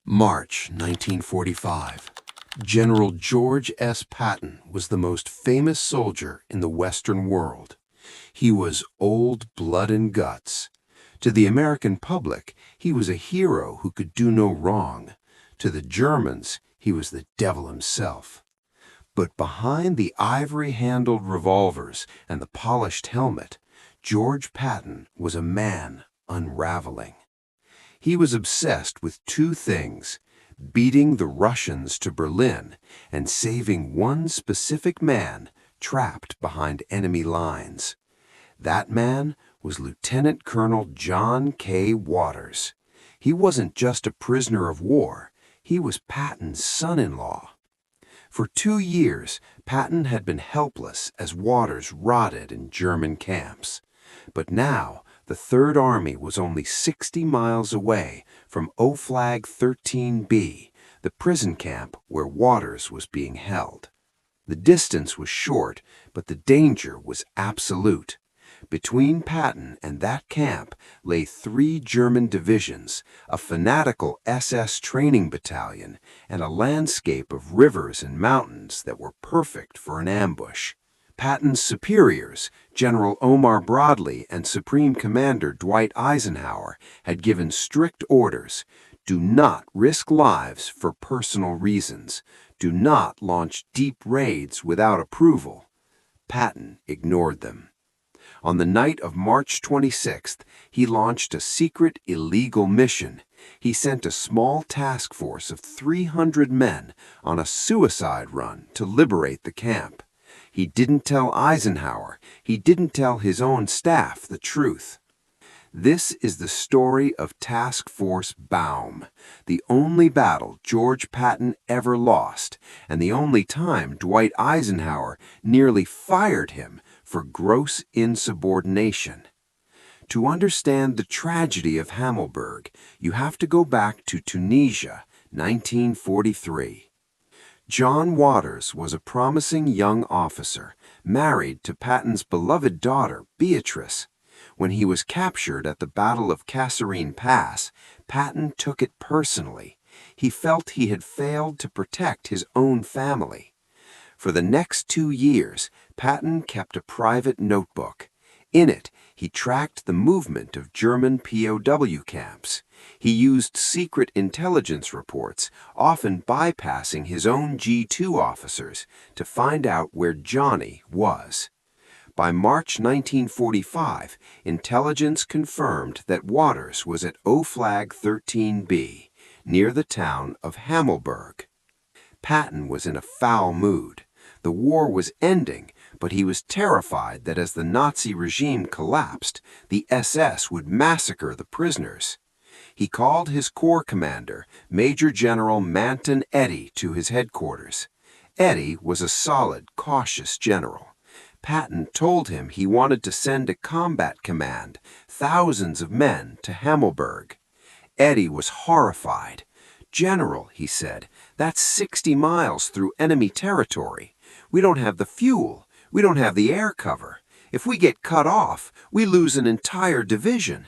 March 1945. General George S. Patton was the most famous soldier in the Western world. He was old blood and guts. To the American public, he was a hero who could do no wrong. To the Germans, he was the devil himself. But behind the ivory-handled revolvers and the polished helmet, George Patton was a man unraveling. He was obsessed with two things: beating the Russians to Berlin and saving one specific man trapped behind enemy lines. That man was Lieutenant Colonel John K. Waters. He wasn't just a prisoner of war, he was Patton's son-in-law. For 2 years, Patton had been helpless as Waters rotted in German camps. But now, the Third Army was only 60 miles away from XIII-B, the prison camp where Waters was being held. The distance was short, but the danger was absolute. Between Patton and that camp lay 3 German divisions, a fanatical SS training battalion, and a landscape of rivers and mountains that were perfect for an ambush. Patton's superiors, General Omar Bradley and Supreme Commander Dwight Eisenhower, had given strict orders: do not risk lives for personal reasons. Do not launch deep raids without approval. Patton ignored them. On the night of March 26th, he launched a secret, illegal mission. He sent a small task force of 300 men on a suicide run to liberate the camp. He didn't tell Eisenhower, he didn't tell his own staff the truth. This is the story of Task Force Baum, the only battle George Patton ever lost, and the only time Dwight Eisenhower nearly fired him for gross insubordination. To understand the tragedy of Hammelburg, you have to go back to Tunisia, 1943. John Waters was a promising young officer, married to Patton's beloved daughter, Beatrice. When he was captured at the Battle of Kasserine Pass, Patton took it personally. He felt he had failed to protect his own family. For the next 2 years, Patton kept a private notebook. In it, he tracked the movement of German POW camps. He used secret intelligence reports, often bypassing his own G2 officers, to find out where Johnny was. By March 1945, intelligence confirmed that Waters was at XIII-B, near the town of Hammelburg. Patton was in a foul mood. The war was ending, but he was terrified that as the Nazi regime collapsed, the SS would massacre the prisoners. He called his corps commander, Major General Manton Eddy, to his headquarters. Eddy was a solid, cautious general. Patton told him he wanted to send a combat command, thousands of men, to Hammelburg. Eddy was horrified. "General," he said, "that's 60 miles through enemy territory. We don't have the fuel. We don't have the air cover. If we get cut off, we lose an entire division."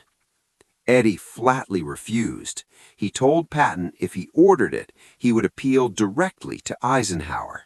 Eddy flatly refused. He told Patton if he ordered it, he would appeal directly to Eisenhower.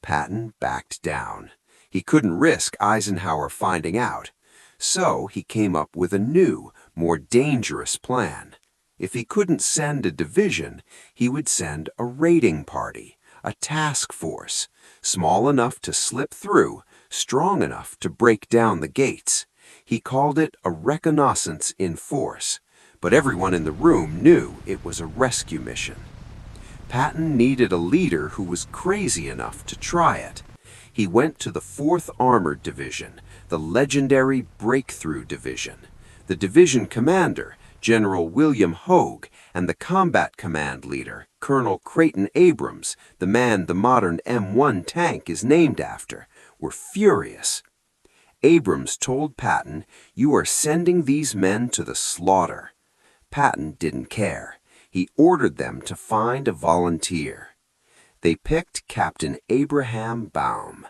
Patton backed down. He couldn't risk Eisenhower finding out. So he came up with a new, more dangerous plan. If he couldn't send a division, he would send a raiding party, a task force, small enough to slip through, strong enough to break down the gates. He called it a reconnaissance in force, but everyone in the room knew it was a rescue mission. Patton needed a leader who was crazy enough to try it. He went to the 4th Armored Division, the legendary Breakthrough Division. The division commander, General William Hogue, and the combat command leader, Colonel Creighton Abrams, the man the modern M1 tank is named after, were furious. Abrams told Patton, "You are sending these men to the slaughter." Patton didn't care. He ordered them to find a volunteer. They picked Captain Abraham Baum.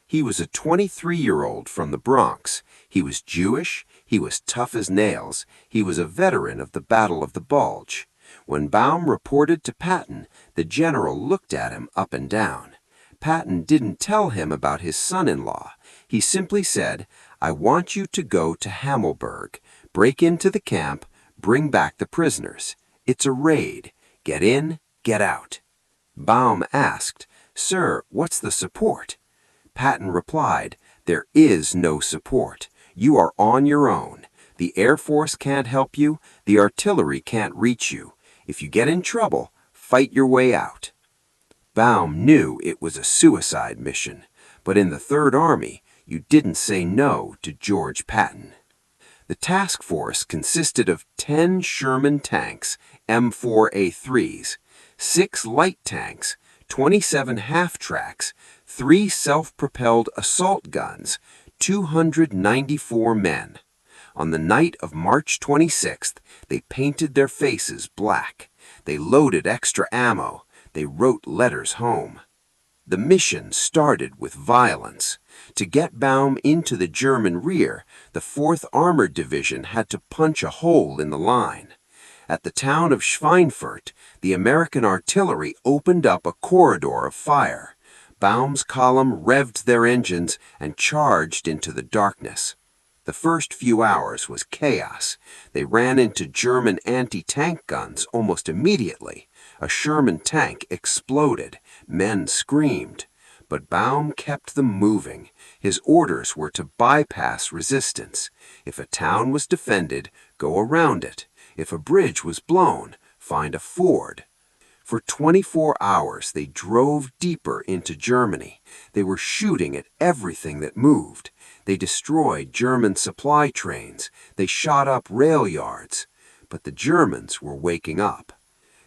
He was a 23-year-old from the Bronx. He was Jewish, he was tough as nails, he was a veteran of the Battle of the Bulge. When Baum reported to Patton, the general looked at him up and down. Patton didn't tell him about his son-in-law. He simply said, "I want you to go to Hammelburg, break into the camp, bring back the prisoners. It's a raid. Get in, get out." Baum asked, "Sir, what's the support?" Patton replied, "There is no support. You are on your own. The Air Force can't help you. The artillery can't reach you. If you get in trouble, fight your way out." Baum knew it was a suicide mission, but in the Third Army, you didn't say no to George Patton. The task force consisted of 10 Sherman tanks, M4A3s, 6 light tanks, 27 half-tracks, 3 self-propelled assault guns, 294 men. On the night of March 26th, they painted their faces black. They loaded extra ammo. They wrote letters home. The mission started with violence. To get Baum into the German rear, the 4th Armored Division had to punch a hole in the line. At the town of Schweinfurt, the American artillery opened up a corridor of fire. Baum's column revved their engines and charged into the darkness. The first few hours was chaos. They ran into German anti-tank guns almost immediately. A Sherman tank exploded. Men screamed. But Baum kept them moving. His orders were to bypass resistance. If a town was defended, go around it. If a bridge was blown, find a ford. For 24 hours, they drove deeper into Germany. They were shooting at everything that moved. They destroyed German supply trains. They shot up rail yards. But the Germans were waking up.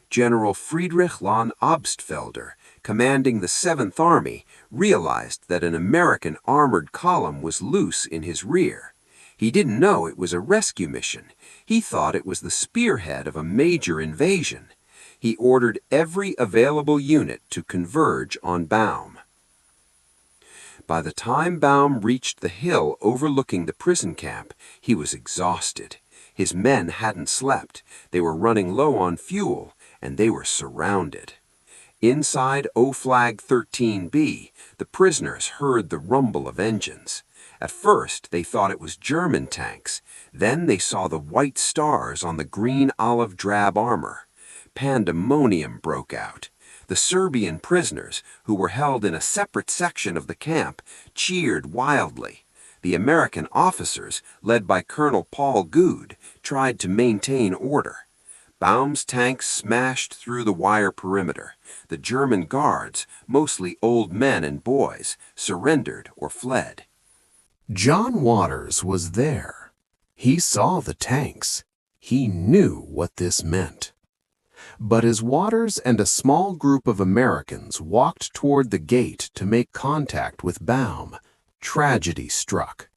General Friedrich von Obstfelder, commanding the 7th Army, realized that an American armored column was loose in his rear. He didn't know it was a rescue mission. He thought it was the spearhead of a major invasion. He ordered every available unit to converge on Baum. By the time Baum reached the hill overlooking the prison camp, he was exhausted. His men hadn't slept. They were running low on fuel, and they were surrounded. Inside O-Flag XIII-B, the prisoners heard the rumble of engines. At first, they thought it was German tanks. Then they saw the white stars on the green olive drab armor. Pandemonium broke out. The Serbian prisoners, who were held in a separate section of the camp, cheered wildly. The American officers, led by Colonel Paul Good, tried to maintain order. Baum's tanks smashed through the wire perimeter. The German guards, mostly old men and boys, surrendered or fled. John Waters was there. He saw the tanks. He knew what this meant. But as Waters and a small group of Americans walked toward the gate to make contact with Baum, tragedy struck.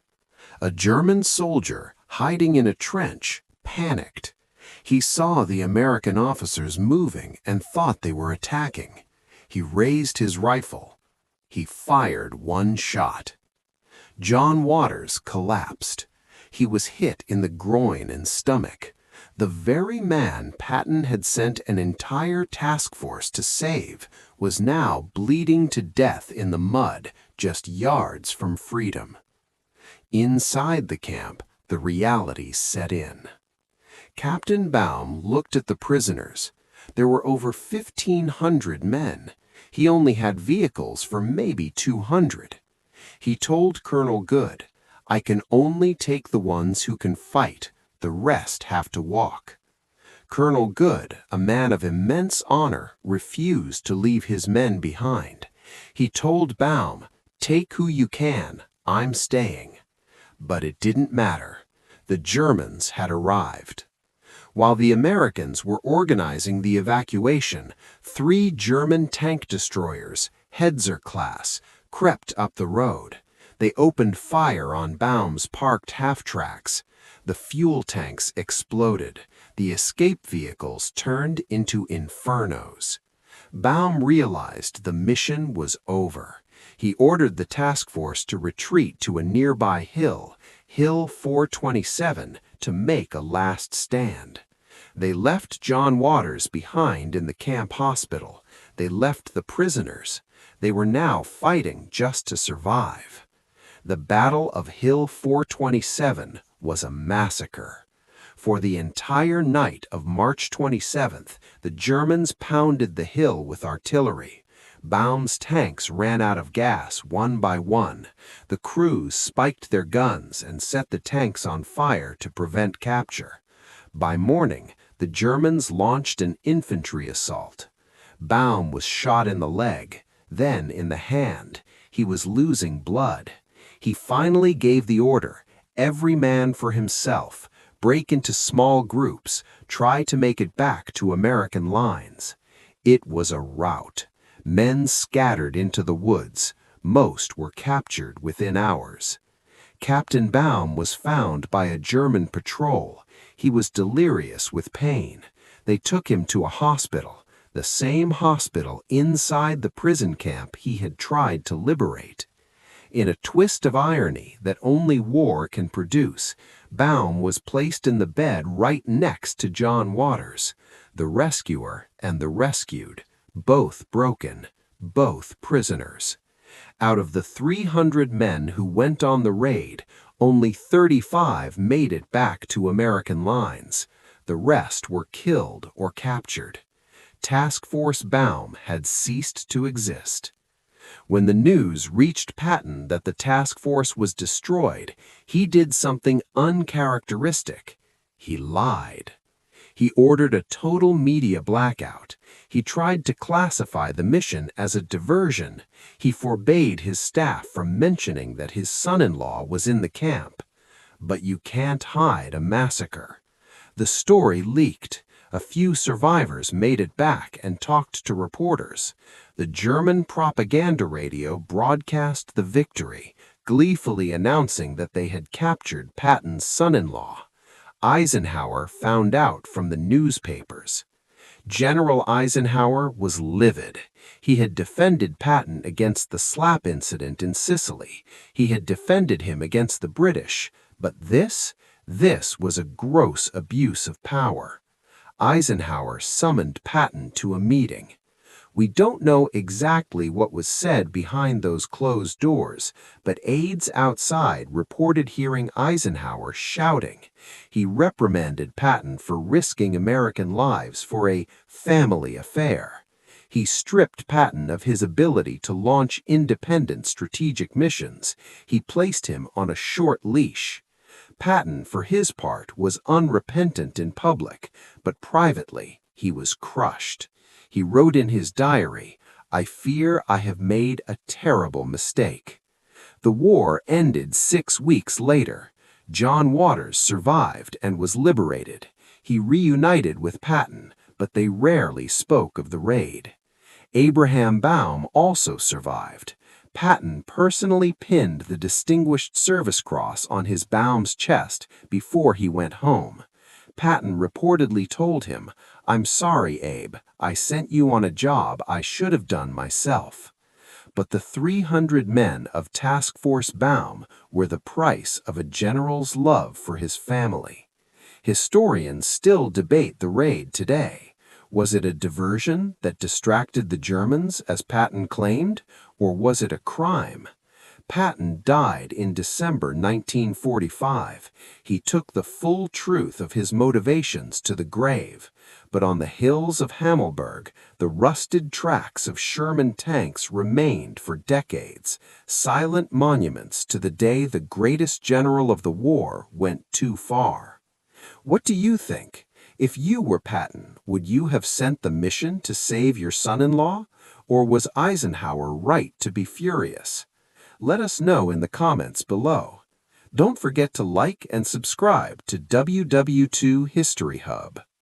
A German soldier, hiding in a trench, panicked. He saw the American officers moving and thought they were attacking. He raised his rifle. He fired one shot. John Waters collapsed. He was hit in the groin and stomach. The very man Patton had sent an entire task force to save was now bleeding to death in the mud just yards from freedom. Inside the camp, the reality set in. Captain Baum looked at the prisoners. There were over 1,500 men. He only had vehicles for maybe 200. He told Colonel Good, "I can only take the ones who can fight. The rest have to walk." Colonel Good, a man of immense honor, refused to leave his men behind. He told Baum, "Take who you can. I'm staying." But it didn't matter. The Germans had arrived. While the Americans were organizing the evacuation, 3 German tank destroyers, Hetzer class, crept up the road. They opened fire on Baum's parked half-tracks. The fuel tanks exploded. The escape vehicles turned into infernos. Baum realized the mission was over. He ordered the task force to retreat to a nearby hill, Hill 427, to make a last stand. They left John Waters behind in the camp hospital. They left the prisoners. They were now fighting just to survive. The Battle of Hill 427 was a massacre. For the entire night of March 27th, the Germans pounded the hill with artillery. Baum's tanks ran out of gas one by one. The crews spiked their guns and set the tanks on fire to prevent capture. By morning, the Germans launched an infantry assault. Baum was shot in the leg, then in the hand. He was losing blood. He finally gave the order, every man for himself, break into small groups, try to make it back to American lines. It was a rout. Men scattered into the woods. Most were captured within hours. Captain Baum was found by a German patrol. He was delirious with pain. They took him to a hospital, the same hospital inside the prison camp he had tried to liberate. In a twist of irony that only war can produce, Baum was placed in the bed right next to John Waters, the rescuer and the rescued, both broken, both prisoners. Out of the 300 men who went on the raid, only 35 made it back to American lines. The rest were killed or captured. Task Force Baum had ceased to exist. When the news reached Patton that the task force was destroyed, he did something uncharacteristic. He lied. He ordered a total media blackout. He tried to classify the mission as a diversion. He forbade his staff from mentioning that his son-in-law was in the camp. But you can't hide a massacre. The story leaked. A few survivors made it back and talked to reporters. The German propaganda radio broadcast the victory, gleefully announcing that they had captured Patton's son-in-law. Eisenhower found out from the newspapers. General Eisenhower was livid. He had defended Patton against the slap incident in Sicily. He had defended him against the British. But this was a gross abuse of power. Eisenhower summoned Patton to a meeting. We don't know exactly what was said behind those closed doors, but aides outside reported hearing Eisenhower shouting. He reprimanded Patton for risking American lives for a family affair. He stripped Patton of his ability to launch independent strategic missions. He placed him on a short leash. Patton, for his part, was unrepentant in public, but privately he was crushed. He wrote in his diary, "I fear I have made a terrible mistake." The war ended 6 weeks later. John Waters survived and was liberated. He reunited with Patton, but they rarely spoke of the raid. Abraham Baum also survived. Patton personally pinned the Distinguished Service Cross on his Baum's chest before he went home. Patton reportedly told him, "I'm sorry, Abe, I sent you on a job I should have done myself." But the 300 men of Task Force Baum were the price of a general's love for his family. Historians still debate the raid today. Was it a diversion that distracted the Germans, as Patton claimed, or was it a crime? Patton died in December 1945. He took the full truth of his motivations to the grave, but on the hills of Hammelburg, the rusted tracks of Sherman tanks remained for decades, silent monuments to the day the greatest general of the war went too far. What do you think? If you were Patton, would you have sent the mission to save your son-in-law? Or was Eisenhower right to be furious? Let us know in the comments below. Don't forget to like and subscribe to WW2 History Hub.